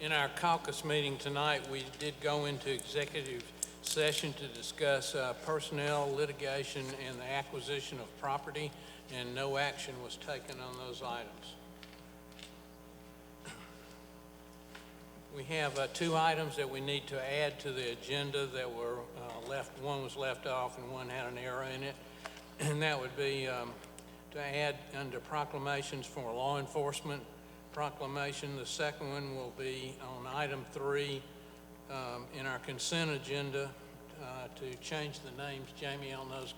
In our caucus meeting tonight, we did go into executive session to discuss personnel, litigation, and the acquisition of property, and no action was taken on those items. We have two items that we need to add to the agenda that were left. One was left off and one had an error in it. And that would be to add under proclamations for law enforcement proclamation. The second one will be on item 3 in our consent agenda to change the names. Jamie, on those.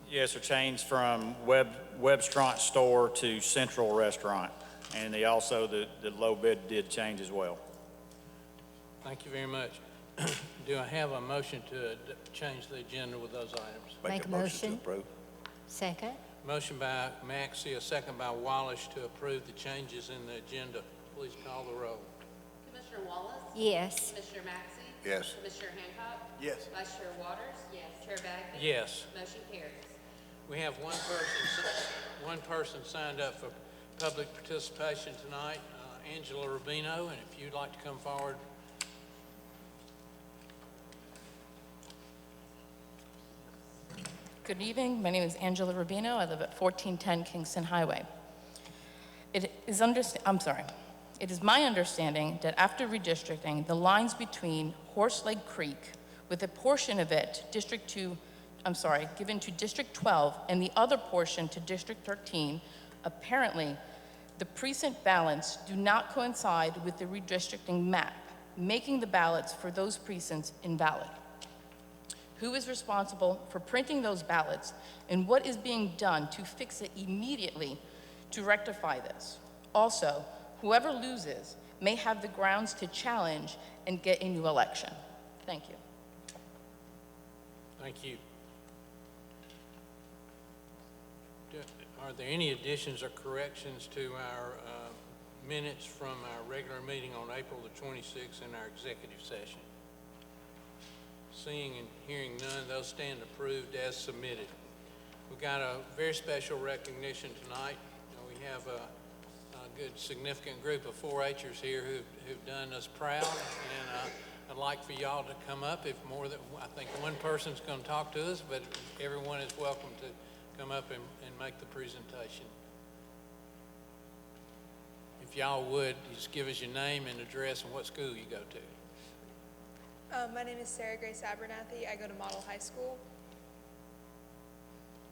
Yes, sir, changed from Webstront Store to Central Restaurant. And they also, the low bid did change as well. Thank you very much. Do I have a motion to change the agenda with those items? Make a motion. To approve. Second. Motion by Maxey, a second by Wallace to approve the changes in the agenda. Please call the roll. Commissioner Wallace? Yes. Commissioner Maxey? Yes. Commissioner Hancock? Yes. Vice Chair Waters? Yes. Chair Bagby? Yes. Motion carries. We have one person signed up for public participation tonight, Angela Rubino, and if you'd like to come forward. Good evening. My name is Angela Rubino. I live at 1410 Kingston Highway. It is my understanding that after redistricting, the lines between Horse Lake Creek, with a portion of it given to District 12 and the other portion to District 13, apparently the precinct ballots do not coincide with the redistricting map, making the ballots for those precincts invalid. Who is responsible for printing those ballots, and what is being done to fix it immediately to rectify this? Also, whoever loses may have the grounds to challenge and get a new election. Thank you. Thank you. Are there any additions or corrections to our minutes from our regular meeting on April the 26th in our executive session? Seeing and hearing none, those stand approved as submitted. We've got a very special recognition tonight. We have a good significant group of 4-H'ers here who've done us proud, and I'd like for y'all to come up. If more than, I think one person's going to talk to us, but everyone is welcome to come up and make the presentation. If y'all would, just give us your name and address and what school you go to. My name is Sarah Grace Abernathy. I go to Model High School.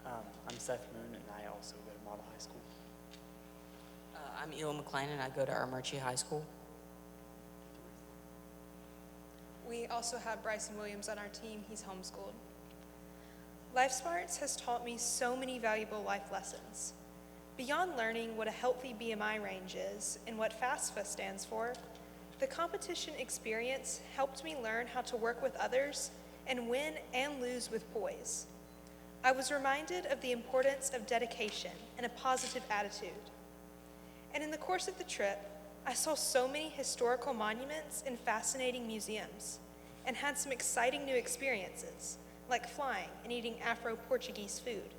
I'm Seth Moon, and I also go to Model High School. I'm Ela McLean, and I go to Armurchie High School. We also have Bryson Williams on our team. He's homeschooled. Life Smarts has taught me so many valuable life lessons. Beyond learning what a healthy BMI range is and what FAFSA stands for, the competition experience helped me learn how to work with others and win and lose with poise. I was reminded of the importance of dedication and a positive attitude. And in the course of the trip, I saw so many historical monuments and fascinating museums, and had some exciting new experiences, like flying and eating Afro-Portuguese food.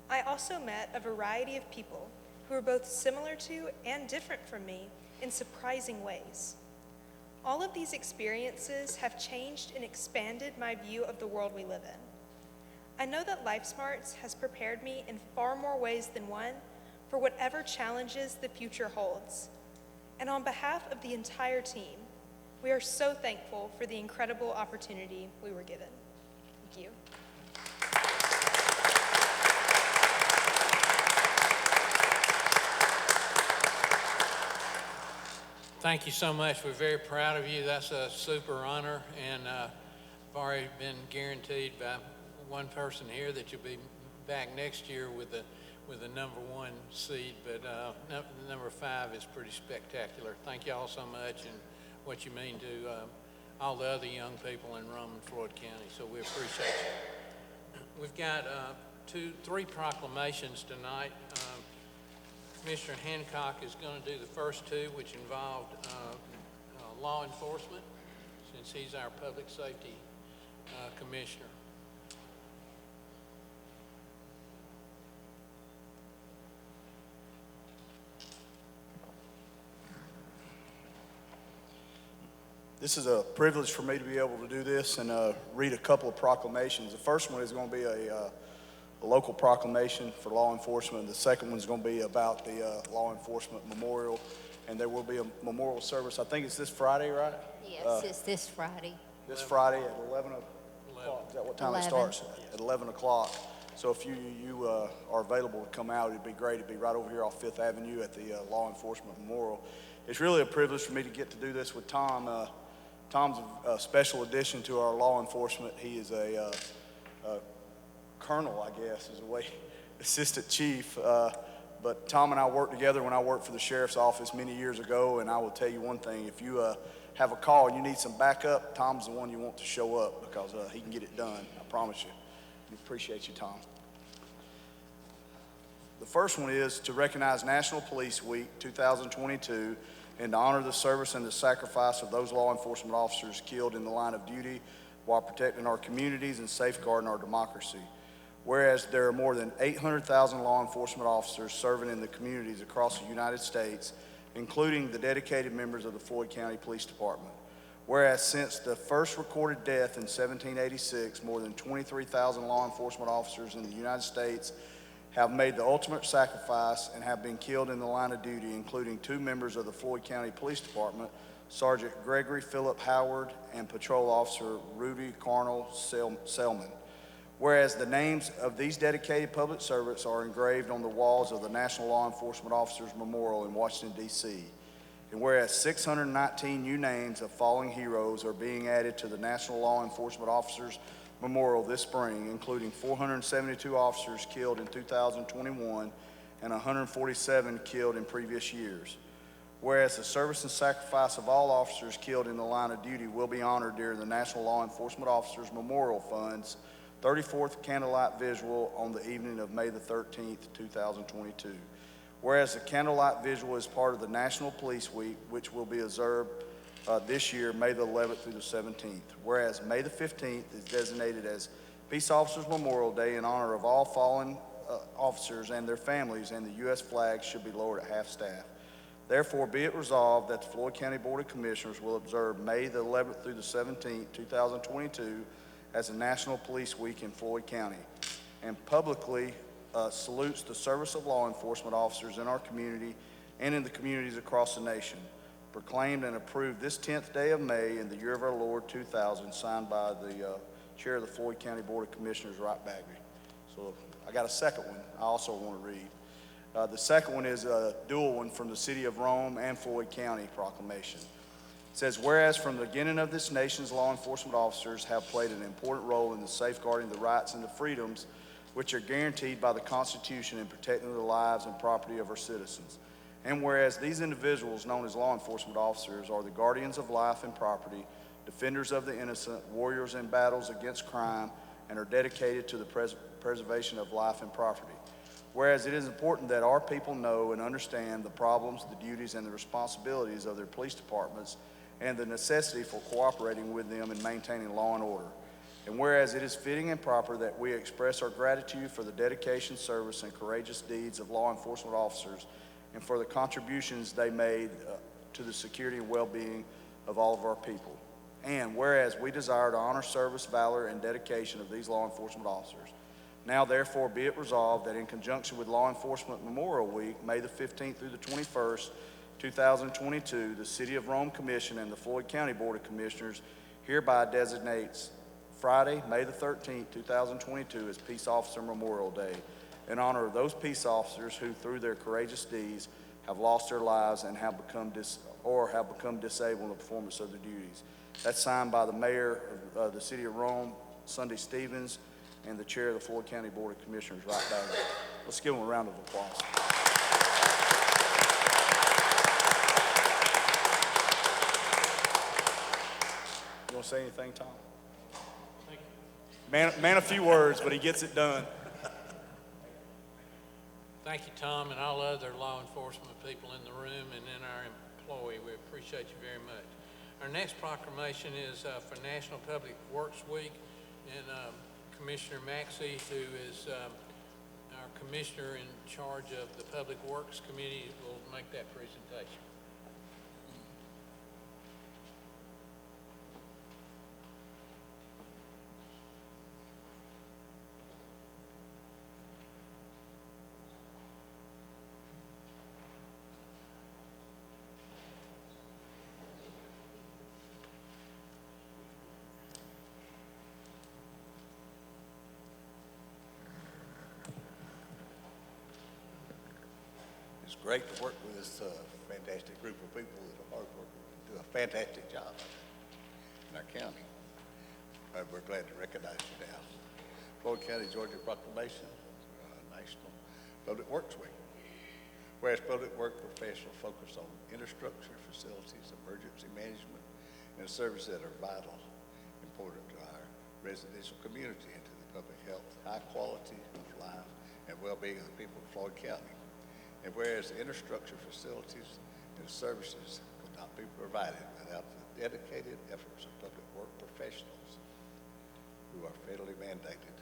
I also met a variety of people who were both similar to and different from me in surprising ways. All of these experiences have changed and expanded my view of the world we live in. I know that Life Smarts has prepared me in far more ways than one for whatever challenges the future holds. And on behalf of the entire team, we are so thankful for the incredible opportunity we were given. Thank you. Thank you so much. We're very proud of you. That's a super honor, and I've already been guaranteed by one person here that you'll be back next year with the #1 seed, but number 5 is pretty spectacular. Thank you all so much, and what you mean to all the other young people in Rome and Floyd County, so we appreciate you. We've got 3 proclamations tonight. Commissioner Hancock is going to do the first 2, which involved law enforcement, since he's our public safety commissioner. This is a privilege for me to be able to do this and read a couple of proclamations. The first one is going to be a local proclamation for law enforcement. The second one is going to be about the law enforcement memorial, and there will be a memorial service. I think it's this Friday, right? Yes, it's this Friday. This Friday at 11 o'clock. Is that what time 11. it starts? At 11 o'clock. So if you are available to come out, it'd be great. It'd be right over here off Fifth Avenue at the Law Enforcement Memorial. It's really a privilege for me to get to do this with Tom. Tom's a special addition to our law enforcement. He is a colonel, I guess, is the way, assistant chief. But Tom and I worked together when I worked for the sheriff's office many years ago, and I will tell you one thing, if you have a call and you need some backup, Tom's the one you want to show up because he can get it done, I promise you. We appreciate you, Tom. The first one is to recognize National Police Week 2022 and to honor the service and the sacrifice of those law enforcement officers killed in the line of duty while protecting our communities and safeguarding our democracy. Whereas there are more than 800,000 law enforcement officers serving in the communities across the United States, including the dedicated members of the Floyd County Police Department. Whereas since the first recorded death in 1786, more than 23,000 law enforcement officers in the United States have made the ultimate sacrifice and have been killed in the line of duty, including 2 members of the Floyd County Police Department, Sergeant Gregory Phillip Howard and Patrol Officer Rudy Carnell Selman. Whereas the names of these dedicated public servants are engraved on the walls of the National Law Enforcement Officers Memorial in Washington, D.C. And whereas 619 new names of fallen heroes are being added to the National Law Enforcement Officers Memorial this spring, including 472 officers killed in 2021 and 147 killed in previous years. Whereas the service and sacrifice of all officers killed in the line of duty will be honored during the National Law Enforcement Officers Memorial Fund's 34th Candlelight Visual on the evening of May the 13th, 2022. Whereas the Candlelight Visual is part of the National Police Week, which will be observed this year, May the 11th through the 17th. Whereas May the 15th is designated as Peace Officers Memorial Day in honor of all fallen officers and their families, and the U.S. flag should be lowered at half-staff. Therefore, be it resolved that the Floyd County Board of Commissioners will observe May the 11th through the 17th, 2022 as a National Police Week in Floyd County, and publicly salutes the service of law enforcement officers in our community and in the communities across the nation. Proclaimed and approved this 10th day of May in the year of our Lord 2000, signed by the Chair of the Floyd County Board of Commissioners, Wright Bagby. So I got a second one I also want to read. The second one is a dual one from the City of Rome and Floyd County proclamation. It says, whereas from the beginning of this nation's law enforcement officers have played an important role in the safeguarding the rights and the freedoms which are guaranteed by the Constitution and protecting the lives and property of our citizens. And whereas these individuals, known as law enforcement officers, are the guardians of life and property, defenders of the innocent, warriors in battles against crime, and are dedicated to the preservation of life and property. Whereas it is important that our people know and understand the problems, the duties, and the responsibilities of their police departments and the necessity for cooperating with them in maintaining law and order. And whereas it is fitting and proper that we express our gratitude for the dedication, service, and courageous deeds of law enforcement officers and for the contributions they made to the security and well-being of all of our people. And whereas we desire to honor service, valor, and dedication of these law enforcement officers. Now, therefore, be it resolved that in conjunction with Law Enforcement Memorial Week, May the 15th through the 21st, 2022, the City of Rome Commission and the Floyd County Board of Commissioners hereby designates Friday, May the 13th, 2022 as Peace Officer Memorial Day in honor of those peace officers who, through their courageous deeds, have lost their lives and have become disabled in the performance of their duties. That's signed by the Mayor of the City of Rome, Sunday Stevens, and the Chair of the Floyd County Board of Commissioners, Wright Bagby. Let's give them a round of applause. You want to say anything, Tom? Thank you. Man, a few words, but he gets it done. Thank you, Tom, and all other law enforcement people in the room and then our employee. We appreciate you very much. Our next proclamation is for National Public Works Week, and Commissioner Maxey, who is our commissioner in charge of the Public Works Committee, will make that presentation. great to work with this fantastic group of people that are hard workers and do a fantastic job in our county. We're glad to recognize you now. Floyd County, Georgia Proclamation, National Public Works Week. Whereas public work professionals focus on infrastructure, facilities, emergency management, and services that are vital, important to our residential community and to the public health, high quality of life, and well-being of the people of Floyd County. And whereas the infrastructure, facilities, and services could not be provided without the dedicated efforts of public work professionals who are federally mandated,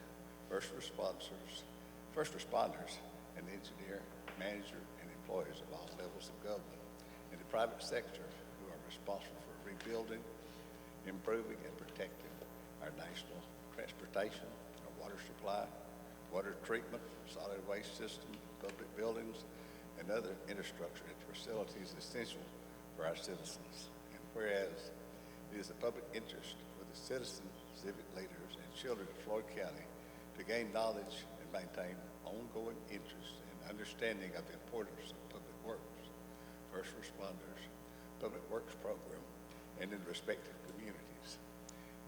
first responders, and engineer, manager, and employees of all levels of government, and the private sector who are responsible for rebuilding, improving, and protecting our national transportation, our water supply, water treatment, solid waste system, public buildings, and other infrastructure and facilities essential for our citizens. And whereas it is the public interest for the citizens, civic leaders, and children of Floyd County to gain knowledge and maintain ongoing interest and understanding of the importance of public works, first responders, public works program, and in respective communities.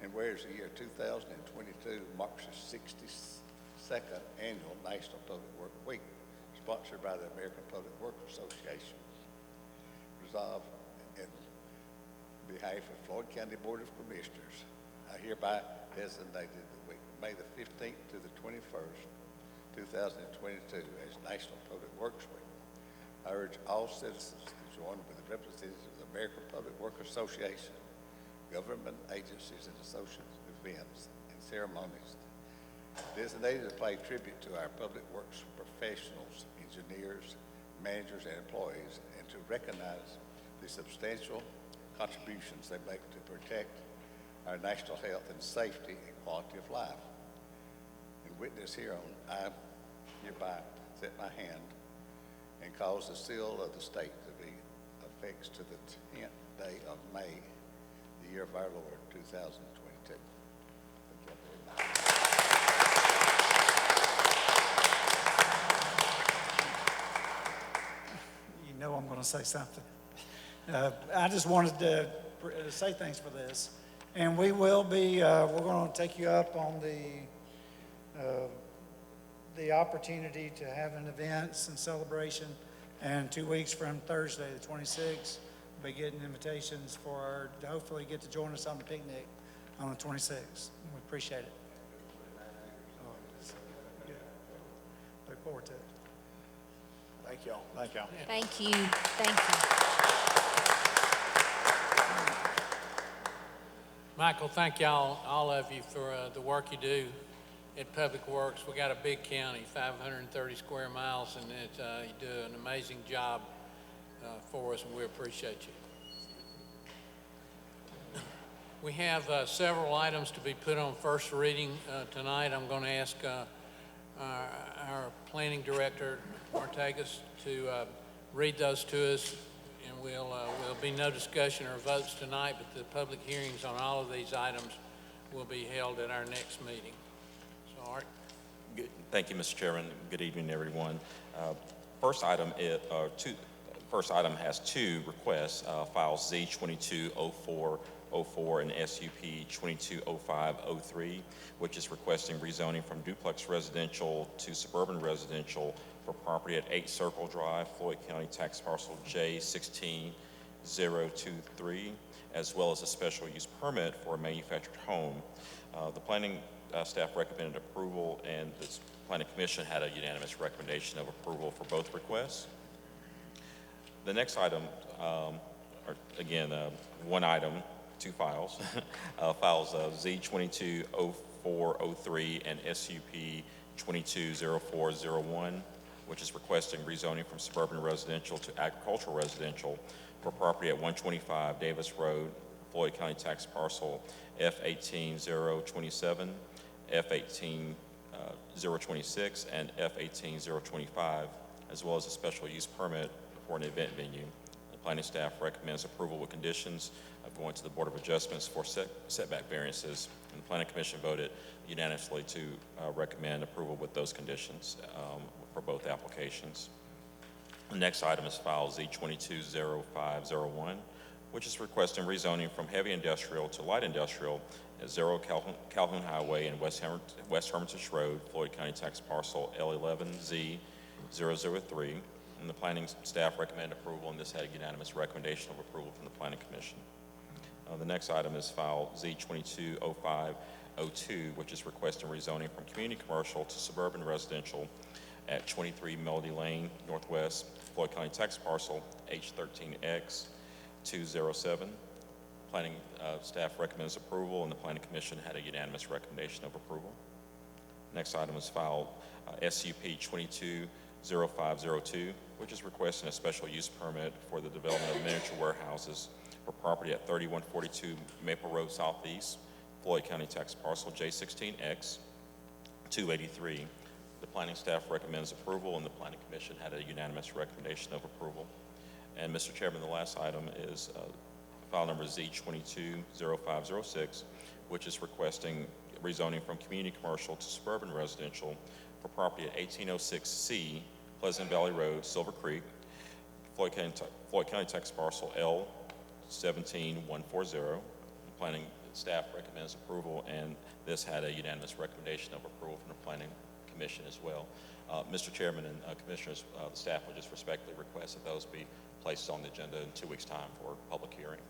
And whereas the year 2022 marks the 62nd annual National Public Work Week, sponsored by the American Public Works Association, resolved in behalf of Floyd County Board of Commissioners, I hereby designated the week May the 15th to the 21st, 2022 as National Public Works Week. I urge all citizens to join with the representatives of the American Public Works Association, government agencies and associates, events, and ceremonies designated to pay tribute to our public works professionals, engineers, managers, and employees, and to recognize the substantial contributions they make to protect our national health and safety and quality of life. In witness hereon, I hereby set my hand and cause the seal of the state to be affixed to the 10th day of May, the year of our Lord, 2022. Thank you very much. You know I'm going to say something. I just wanted to say thanks for this. And we will be, we're going to take you up on the opportunity to have an events and celebration. And 2 weeks from Thursday, the 26th, we'll be getting invitations to hopefully get to join us on the picnic on the 26th. We appreciate it. Yeah. Look forward to it. Thank y'all. Thank y'all. Thank you. Thank you. Michael, thank y'all, all of you, for the work you do at Public Works. We got a big county, 530 square miles, and you do an amazing job for us, and we appreciate you. We have several items to be put on first reading tonight. I'm going to ask our planning director, Martagas, to read those to us. And there'll be no discussion or votes tonight, but the public hearings on all of these items will be held at our next meeting. So, Art. Good. Thank you, Mr. Chairman. Good evening, everyone. First item has two requests, files Z220404 and SUP 220503, which is requesting rezoning from duplex residential to suburban residential for property at 8 Circle Drive, Floyd County Tax Parcel J16023, as well as a special use permit for a manufactured home. The planning staff recommended approval, and the planning commission had a unanimous recommendation of approval for both requests. The next item, one item, two files, files Z220403 and SUP 220401, which is requesting rezoning from suburban residential to agricultural residential for property at 125 Davis Road, Floyd County Tax Parcel F18027, F18026, and F18025, as well as a special use permit for an event venue. The planning staff recommends approval with conditions of going to the Board of Adjustments for setback variances, and the Planning Commission voted unanimously to recommend approval with those conditions for both applications. The next item is file Z220501, which is requesting rezoning from heavy industrial to light industrial at 0 Calhoun Highway and West Hermitage Road, Floyd County Tax Parcel L11Z003. And the planning staff recommend approval, and this had a unanimous recommendation of approval from the Planning Commission. The next item is file Z220502, which is requesting rezoning from community commercial to suburban residential at 23 Melody Lane, Northwest, Floyd County Tax Parcel H13X207. Planning staff recommends approval, and the Planning Commission had a unanimous recommendation of approval. Next item is file SUP 220502, which is requesting a special use permit for the development of miniature warehouses for property at 3142 Maple Road Southeast, Floyd County Tax Parcel J16X283. The planning staff recommends approval, and the Planning Commission had a unanimous recommendation of approval. And Mr. Chairman, the last item is file number Z220506, which is requesting rezoning from community commercial to suburban residential for property at 1806C Pleasant Valley Road, Silver Creek, Floyd County Tax Parcel L17140. The planning staff recommends approval, and this had a unanimous recommendation of approval from the Planning Commission as well. Mr. Chairman and Commissioners, the staff would just respectfully request that those be placed on the agenda in 2 weeks' time for public hearing.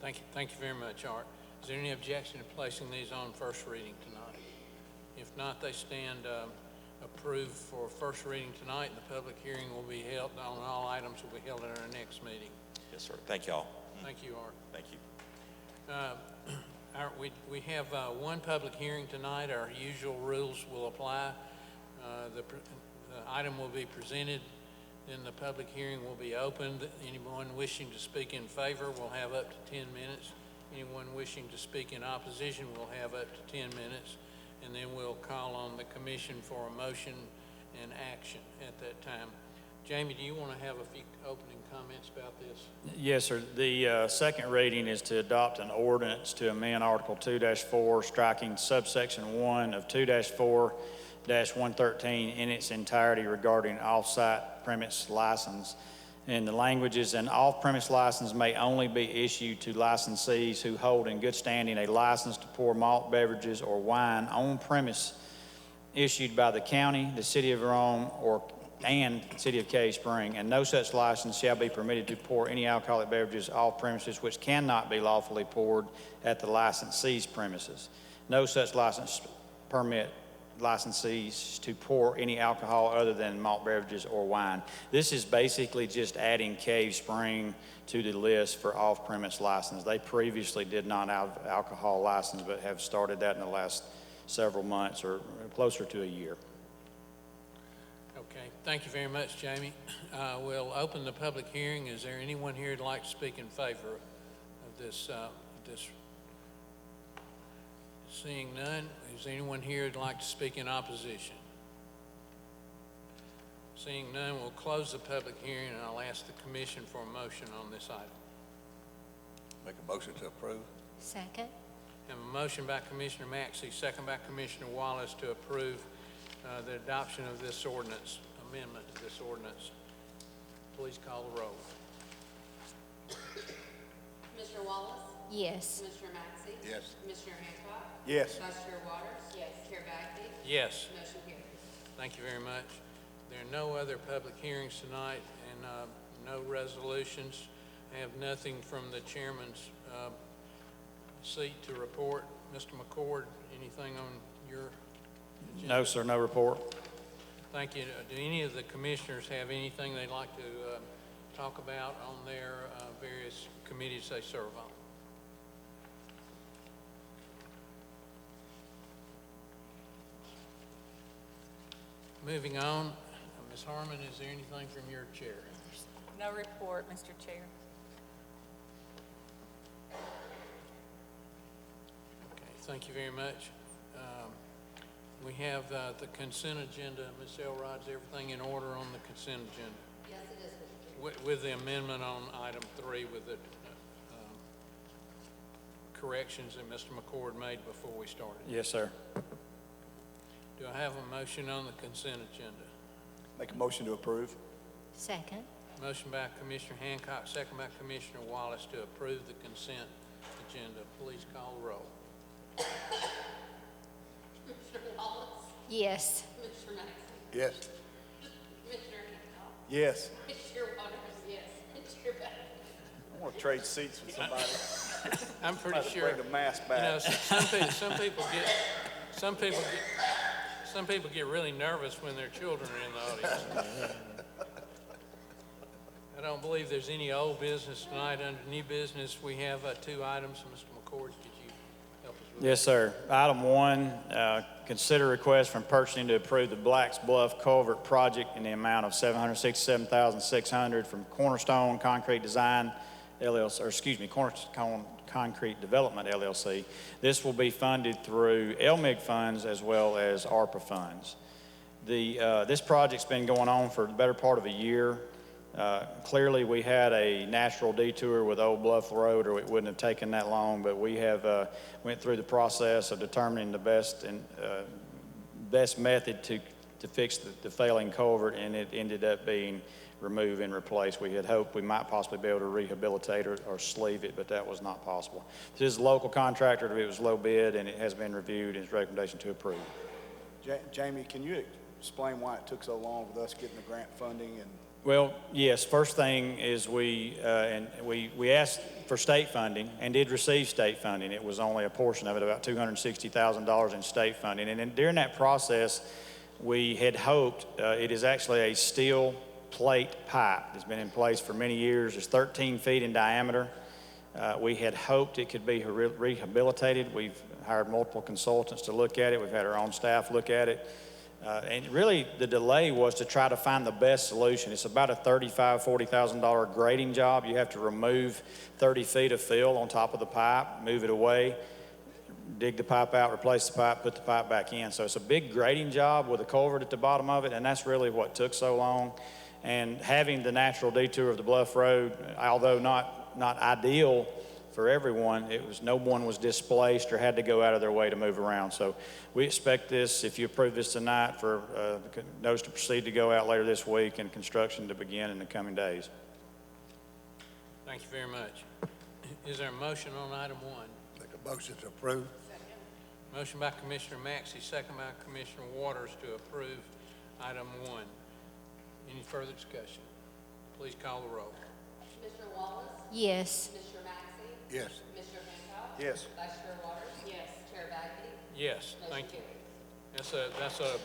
Thank you. Thank you very much, Art. Is there any objection to placing these on first reading tonight? If not, they stand approved for first reading tonight, and the public hearing will be held on all items will be held at our next meeting. Yes, sir. Thank you all. Thank you, Art. Thank you. We have one public hearing tonight. Our usual rules will apply. The item will be presented, then the public hearing will be opened. Anyone wishing to speak in favor will have up to 10 minutes. Anyone wishing to speak in opposition will have up to 10 minutes. And then we'll call on the commission for a motion and action at that time. Jamie, do you want to have a few opening comments about this? Yes, sir. The second reading is to adopt an ordinance to amend Article 2-4, striking subsection 1 of 2-4-113 in its entirety regarding off-site premise license. And the language is, an off-premise license may only be issued to licensees who hold in good standing a license to pour malt beverages or wine on premise issued by the county, the city of Rome, and city of Cave Spring, and no such license shall be permitted to pour any alcoholic beverages off premises which cannot be lawfully poured at the licensee's premises. No such license permit licensees to pour any alcohol other than malt beverages or wine. This is basically just adding Cave Spring to the list for off-premise license. They previously did not have alcohol license, but have started that in the last several months or closer to a year. Okay, thank you very much, Jamie. We'll open the public hearing. Is there anyone here who'd like to speak in favor of this? Seeing none, is there anyone here who'd like to speak in opposition? Seeing none, we'll close the public hearing, and I'll ask the commission for a motion on this item. Make a motion to approve. Second. Have a motion by Commissioner Maxey, second by Commissioner Wallace to approve the adoption of this ordinance, amendment to this ordinance. Please call the roll. Commissioner Wallace? Yes. Commissioner Maxey? Yes. Commissioner Hancock? Yes. Vice Chair Waters? Yes. Chair Bagby? Yes. Motion carries. Thank you very much. There are no other public hearings tonight and no resolutions. I have nothing from the chairman's seat to report. Mr. McCord, anything on your agenda? No, sir, no report. Thank you. Do any of the commissioners have anything they'd like to talk about on their various committees they serve on? Moving on, Ms. Harmon, is there anything from your chair? No report, Mr. Chair. Okay, thank you very much. We have the consent agenda. Ms. Elrod, is everything in order on the consent agenda? Yes, it is, Mr. Chair. With the amendment on item 3 with the corrections that Mr. McCord made before we started. Yes, sir. Do I have a motion on the consent agenda? Make a motion to approve. Second. Motion by Commissioner Hancock, second by Commissioner Wallace to approve the consent agenda. Please call the roll. Commissioner Wallace? Yes. Commissioner Maxey? Yes. Commissioner Hancock? Yes. Commissioner Waters? Yes. Commissioner Beck? I want to trade seats with somebody. I'm pretty Somebody sure. bring the mask You know, back. some people get really nervous when their children are in the audience. I don't believe there's any old business tonight. Under new business, we have two items. Mr. McCord, could you help us with Yes, sir. Item 1, consider request from purchasing to approve the Blacks Bluff Culvert Project in the amount of $767,600 from Cornerstone Concrete Design LLC, or excuse me, Cornerstone Concrete Development LLC. This will be funded through LMIG funds as well as ARPA funds. This project's been going on for the better part of a year. Clearly, we had a natural detour with Old Bluff Road, or it wouldn't have taken that long, but we have went through the process of determining the best method to fix the failing culvert, and it ended up being remove and replace. We had hoped we might possibly be able to rehabilitate or sleeve it, but that was not possible. This is a local contractor. It was low bid, and it has been reviewed, and its recommendation to approve. Jamie, can you explain why it took so long with us getting the grant funding? And Well, yes, first thing is we asked for state funding and did receive state funding. It was only a portion of it, about $260,000 in state funding. And then during that process, we had hoped, it is actually a steel plate pipe. It's been in place for many years. It's 13 feet in diameter. We had hoped it could be rehabilitated. We've hired multiple consultants to look at it. We've had our own staff look at it. And really, the delay was to try to find the best solution. It's about a $35,000, $40,000 grading job. You have to remove 30 feet of fill on top of the pipe, move it away, dig the pipe out, replace the pipe, put the pipe back in. So it's a big grading job with a culvert at the bottom of it, and that's really what took so long. And having the natural detour of the Bluff Road, although not ideal for everyone, no one was displaced or had to go out of their way to move around. So we expect this, if you approve this tonight, for the notice to proceed to go out later this week and construction to begin in the coming days. Thank you very much. Is there a motion on item 1? Make a motion to approve. Motion by Commissioner Maxey, second by Commissioner Waters to approve item 1. Any further discussion? Please call the roll. Commissioner Wallace? Yes. Commissioner Maxey? Yes. Commissioner Hancock? yes. Vice Chair Waters? Yes. Chair Bagby? Yes, thank Motion you. carries. That's a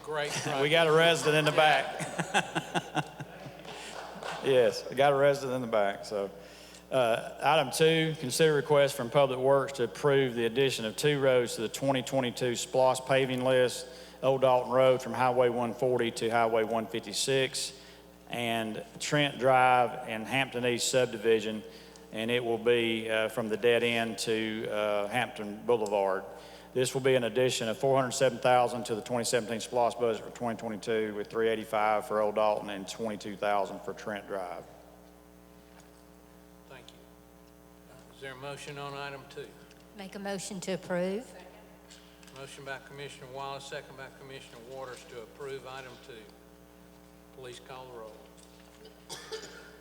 great We project. got a resident in the back. Yes, we got a resident in the back. So, item 2, consider request from Public Works to approve the addition of 2 roads to the 2022 SPLOST paving list, Old Dalton Road from Highway 140 to Highway 156, and Trent Drive and Hampton East subdivision, and it will be from the dead end to Hampton Boulevard. This will be an addition of $407,000 to the 2017 SPLOST budget for 2022, with $385,000 for Old Dalton and $22,000 for Trent Drive. Thank you. Is there a motion on item 2? Make a motion to approve. Motion by Commissioner Wallace, second by Commissioner Waters to approve item 2. Please call the roll.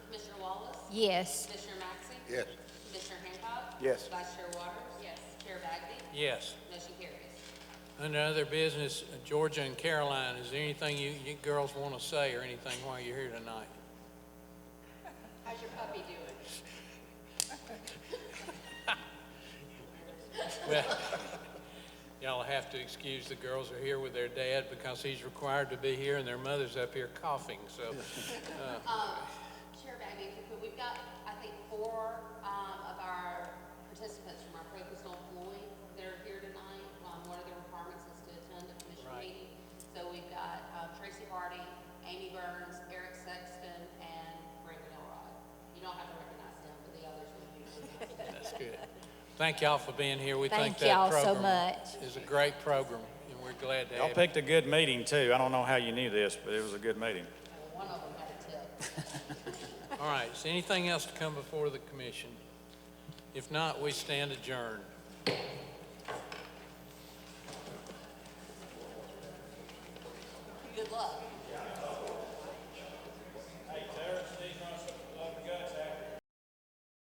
Commissioner Wallace? Yes. Commissioner Maxey? Yes. Commissioner Hancock? Yes. Vice Chair Waters? Yes. Chair Bagby? Yes. Motion carries. Under other business, Georgia and Caroline, is there anything you girls want to say or anything while you're here tonight? How's your puppy doing? Well, y'all have to excuse the girls are here with their dad because he's required to be here and their mother's up here coughing, so. Chair Bagby, if you could, we've got, I think, 4 of our participants from our Focus on Floyd that are here tonight. One of their requirements is to attend a commission Right. meeting. So we've got Tracy Hardy, Amy Burns, Eric Sexton, and Brandon Elrod. You don't have to recognize them, but the others will be. That's good. Thank y'all for being here. We think Thank y'all that so program much. is a great program, and we're glad to Y'all have it. picked a good meeting, too. I don't know how you knew this, but it was a good meeting. One of them had a tip. All right, is anything else to come before the commission? If not, we stand adjourned. Good luck.